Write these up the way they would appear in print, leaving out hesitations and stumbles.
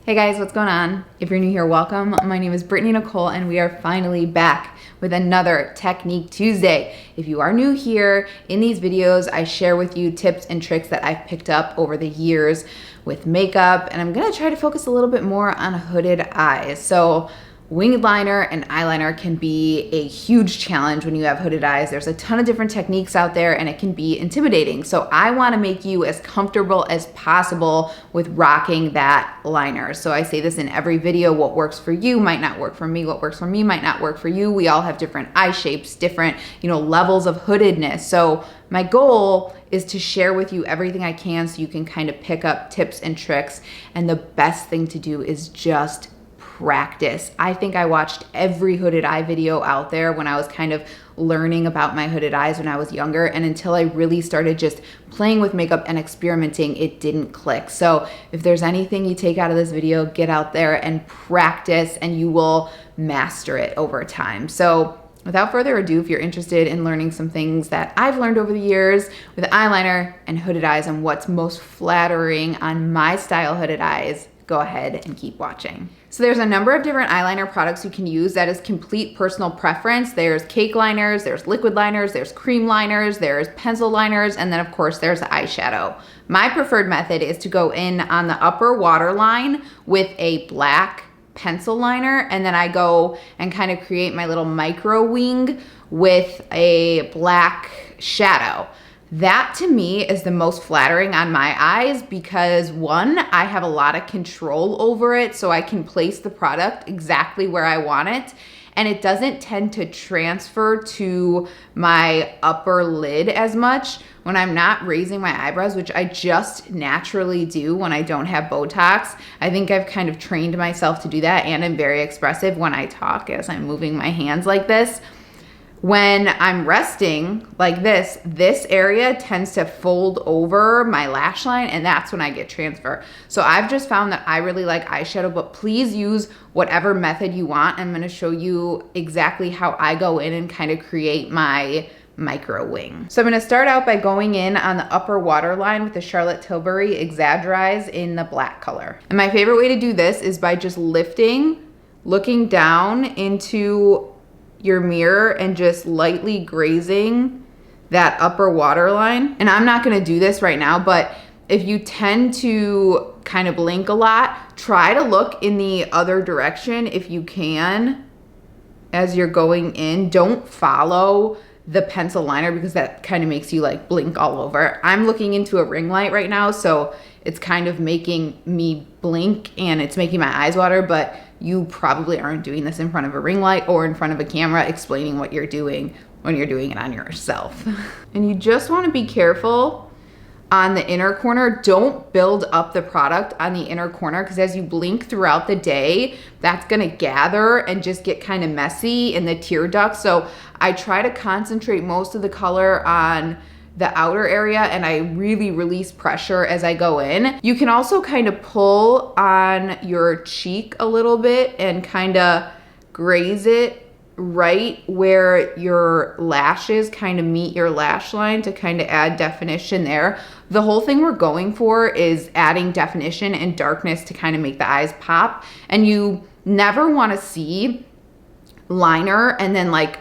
Hey guys, what's going on? If you're new here, welcome. My name is BrittanyNichole and we are finally back with another Technique Tuesday. If you are new here, in these videos, I share with you tips and tricks that I've picked up over the years with makeup, and I'm gonna try to focus a little bit more on hooded eyes. So winged liner and eyeliner can be a huge challenge when you have hooded eyes. There's a ton of different techniques out there and it can be intimidating. So I wanna make you as comfortable as possible with rocking that liner. So I say this in every video, what works for you might not work for me. What works for me might not work for you. We all have different eye shapes, different, levels of hoodedness. So my goal is to share with you everything I can so you can kind of pick up tips and tricks. And the best thing to do is just practice. I think I watched every hooded eye video out there when I was kind of learning about my hooded eyes when I was younger, and until I really started just playing with makeup and experimenting, it didn't click. So if there's anything you take out of this video, get out there and practice and you will master it over time. So without further ado, if you're interested in learning some things that I've learned over the years with eyeliner and hooded eyes and what's most flattering on my style hooded eyes, go ahead and keep watching. So there's a number of different eyeliner products you can use. That is complete personal preference. There's cake liners, there's liquid liners, there's cream liners, there's pencil liners, and then of course there's eyeshadow. My preferred method is to go in on the upper waterline with a black pencil liner, and then I go and kind of create my little micro wing with a black shadow. That to me is the most flattering on my eyes because one, I have a lot of control over it, so I can place the product exactly where I want it, and it doesn't tend to transfer to my upper lid as much when I'm not raising my eyebrows, which I just naturally do when I don't have Botox. I think I've kind of trained myself to do that, and I'm very expressive when I talk as I'm moving my hands like this. When I'm resting like this area tends to fold over my lash line, and that's when I get transfer. So I've just found that I really like eyeshadow, but please use whatever method you want. I'm gonna show you exactly how I go in and kind of create my micro wing. So I'm gonna start out by going in on the upper waterline with the Charlotte Tilbury Exaggerize in the black color. And my favorite way to do this is by just looking down into your mirror and just lightly grazing that upper waterline. And I'm not gonna do this right now, but if you tend to kind of blink a lot, try to look in the other direction if you can as you're going in. Don't follow the pencil liner because that kind of makes you like blink all over. I'm looking into a ring light right now, so it's kind of making me blink and it's making my eyes water, but you probably aren't doing this in front of a ring light or in front of a camera explaining what you're doing when you're doing it on yourself. And you just want to be careful on the inner corner. Don't build up the product on the inner corner because as you blink throughout the day, that's gonna gather and just get kind of messy in the tear duct. So I try to concentrate most of the color on the outer area, and I really release pressure as I go in. You can also kind of pull on your cheek a little bit and kind of graze it right where your lashes kind of meet your lash line to kind of add definition there. The whole thing we're going for is adding definition and darkness to kind of make the eyes pop. And you never want to see liner and then like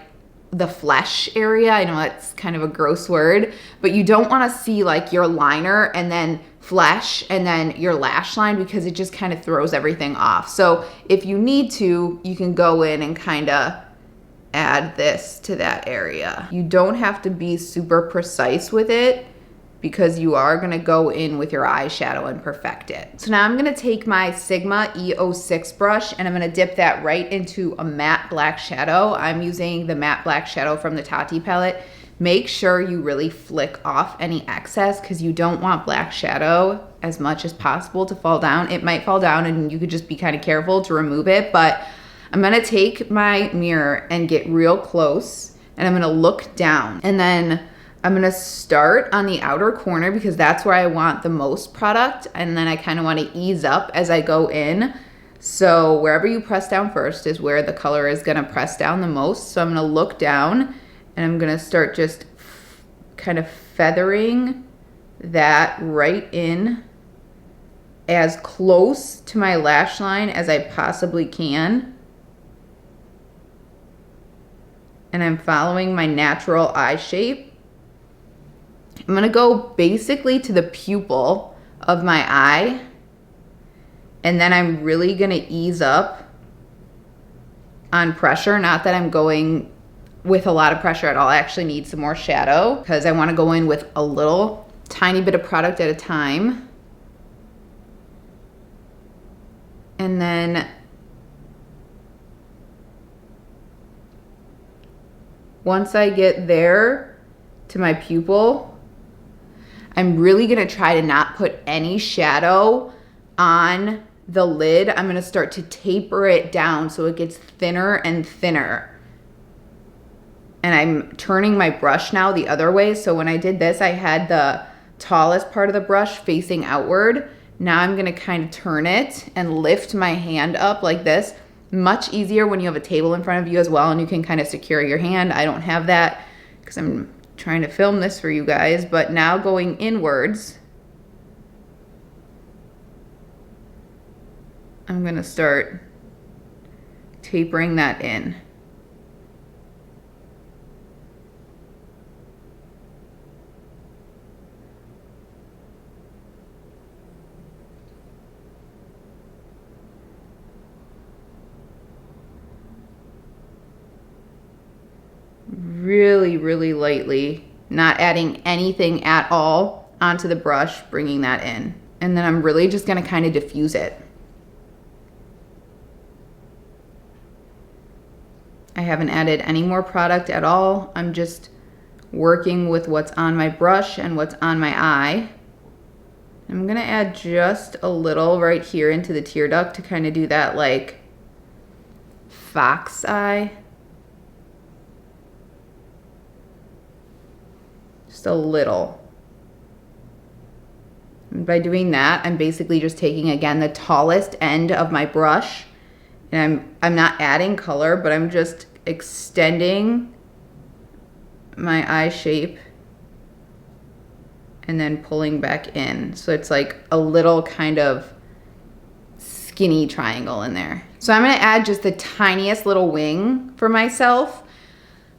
the flesh area. I know that's kind of a gross word, but you don't want to see like your liner and then flesh and then your lash line because it just kind of throws everything off. So if you need to, you can go in and kind of add this to that area. You don't have to be super precise with it because you are gonna go in with your eyeshadow and perfect it. So now I'm gonna take my Sigma E06 brush and I'm gonna dip that right into a matte black shadow. I'm using the matte black shadow from the Tati palette. Make sure you really flick off any excess because you don't want black shadow as much as possible to fall down. It might fall down and you could just be kind of careful to remove it, but I'm gonna take my mirror and get real close and I'm gonna look down, and then I'm gonna start on the outer corner because that's where I want the most product, and then I kind of want to ease up as I go in. So wherever you press down first is where the color is gonna press down the most. So I'm gonna look down and I'm gonna start just kind of feathering that right in as close to my lash line as I possibly can. And I'm following my natural eye shape. I'm gonna go basically to the pupil of my eye, and then I'm really gonna ease up on pressure. Not that I'm going with a lot of pressure at all. I actually need some more shadow because I wanna go in with a little tiny bit of product at a time. And then once I get there to my pupil, I'm really gonna try to not put any shadow on the lid. I'm gonna start to taper it down so it gets thinner and thinner. And I'm turning my brush now the other way. So when I did this, I had the tallest part of the brush facing outward. Now I'm gonna kind of turn it and lift my hand up like this. Much easier when you have a table in front of you as well and you can kind of secure your hand. I don't have that because I'm trying to film this for you guys, but now going inwards, I'm gonna start tapering that in. Really, really lightly, not adding anything at all onto the brush, bringing that in. And then I'm really just gonna kind of diffuse it. I haven't added any more product at all. I'm just working with what's on my brush and what's on my eye. I'm gonna add just a little right here into the tear duct to kind of do that like fox eye. Just a little. And by doing that, I'm basically just taking, again, the tallest end of my brush, and I'm not adding color, but I'm just extending my eye shape and then pulling back in. So it's like a little kind of skinny triangle in there. So I'm gonna add just the tiniest little wing for myself.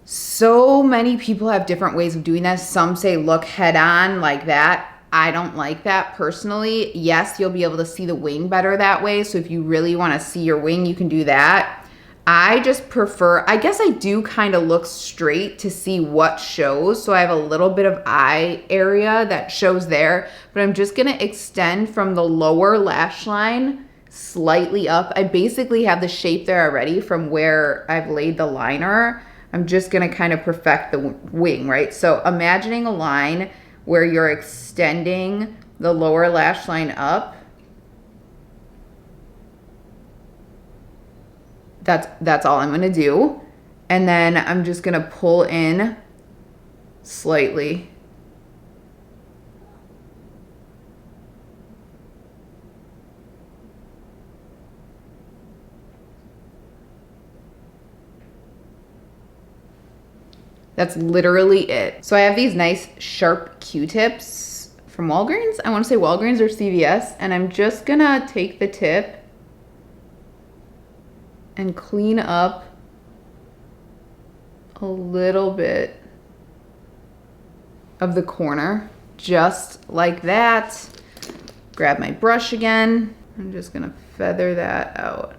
So many people have different ways of doing this. Some say look head on like that. I don't like that personally. Yes, you'll be able to see the wing better that way. So if you really want to see your wing, you can do that. I just prefer, I guess I do kind of look straight to see what shows. So I have a little bit of eye area that shows there, but I'm just gonna extend from the lower lash line slightly up. I basically have the shape there already from where I've laid the liner. I'm just gonna kind of perfect the wing, right? So imagining a line where you're extending the lower lash line up. That's all I'm gonna do. And then I'm just gonna pull in slightly. That's literally it. So I have these nice sharp Q-tips from Walgreens. I wanna say Walgreens or CVS. And I'm just gonna take the tip and clean up a little bit of the corner, just like that. Grab my brush again. I'm just gonna feather that out.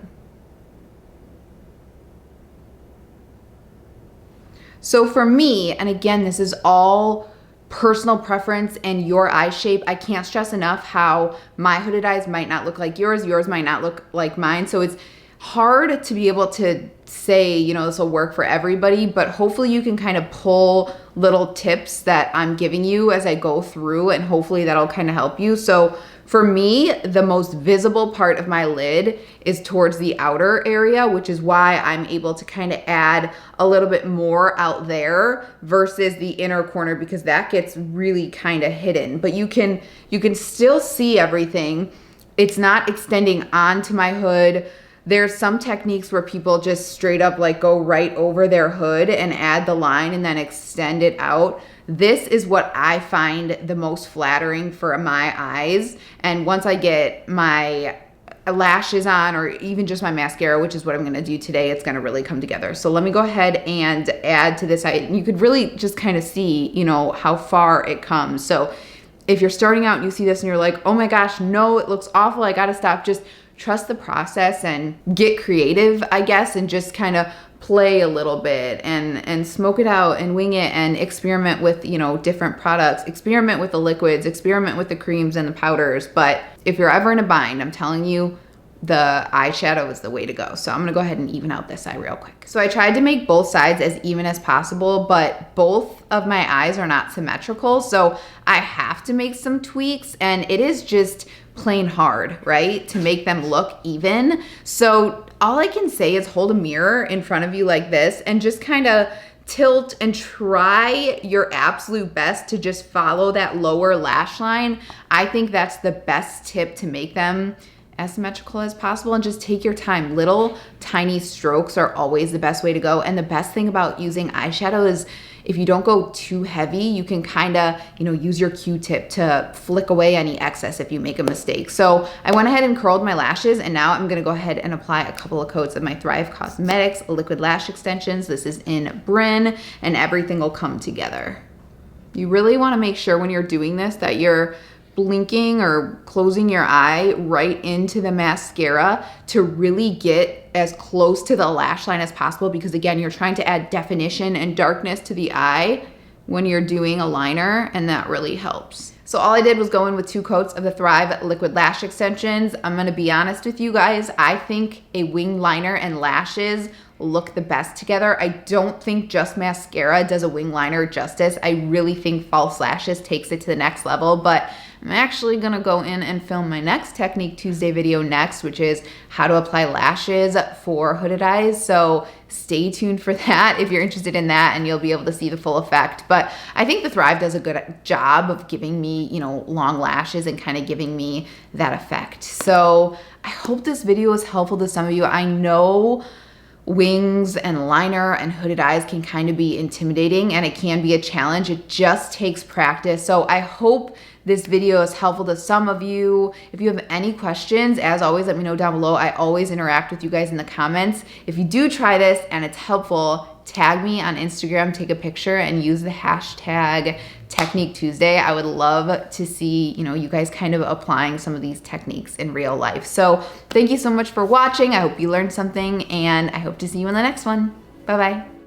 So for me, and again, this is all personal preference and your eye shape. I can't stress enough how my hooded eyes might not look like yours might not look like mine. So it's hard to be able to say, you know, this will work for everybody, but hopefully you can kind of pull little tips that I'm giving you as I go through, and hopefully that'll kind of help you. So for me, the most visible part of my lid is towards the outer area, which is why I'm able to kind of add a little bit more out there versus the inner corner, because that gets really kind of hidden. But you can still see everything. It's not extending onto my hood. there's some techniques where people just straight up like go right over their hood and add the line and then extend it out. This is what I find the most flattering for my eyes. And once I get my lashes on, or even just my mascara, which is what I'm gonna do today, it's gonna really come together. So let me go ahead and add to this. You could really just kind of see, you know, how far it comes. So if you're starting out and you see this and you're like, oh my gosh, no, it looks awful, I gotta stop, just trust the process and get creative, I guess, and just kind of play a little bit and smoke it out and wing it and experiment with, you know, different products, experiment with the liquids, experiment with the creams and the powders. But if you're ever in a bind, I'm telling you, the eyeshadow is the way to go. So I'm gonna go ahead and even out this eye real quick. So I tried to make both sides as even as possible, but both of my eyes are not symmetrical. So I have to make some tweaks, and it is just plain hard, right? To make them look even. So all I can say is hold a mirror in front of you like this and just kind of tilt and try your absolute best to just follow that lower lash line. I think that's the best tip to make them as symmetrical as possible, and just take your time. Little tiny strokes are always the best way to go. And the best thing about using eyeshadow is if you don't go too heavy, you can kind of, you know, use your Q-tip to flick away any excess if you make a mistake. So I went ahead and curled my lashes, and now I'm gonna go ahead and apply a couple of coats of my Thrive Cosmetics liquid lash extensions. This is in Bryn, and everything will come together. You really wanna make sure when you're doing this that you're blinking or closing your eye right into the mascara to really get as close to the lash line as possible, because again, you're trying to add definition and darkness to the eye when you're doing a liner, and that really helps. So all I did was go in with 2 coats of the Thrive liquid lash extensions. I'm gonna be honest with you guys, I think a wing liner and lashes look the best together. I don't think just mascara does a wing liner justice. I really think false lashes takes it to the next level, but I'm actually gonna go in and film my next Technique Tuesday video next, which is how to apply lashes for hooded eyes. So stay tuned for that if you're interested in that, and you'll be able to see the full effect. But I think the Thrive does a good job of giving me, you know, long lashes and kind of giving me that effect. So I hope this video was helpful to some of you. I know wings and liner and hooded eyes can kind of be intimidating, and it can be a challenge. It just takes practice. So I hope this video is helpful to some of you. If you have any questions, as always, let me know down below. I always interact with you guys in the comments. If you do try this and it's helpful, tag me on Instagram, take a picture, and use the hashtag Technique Tuesday. I would love to see, you know, you guys kind of applying some of these techniques in real life. So thank you so much for watching. I hope you learned something, and I hope to see you in the next one. Bye-bye.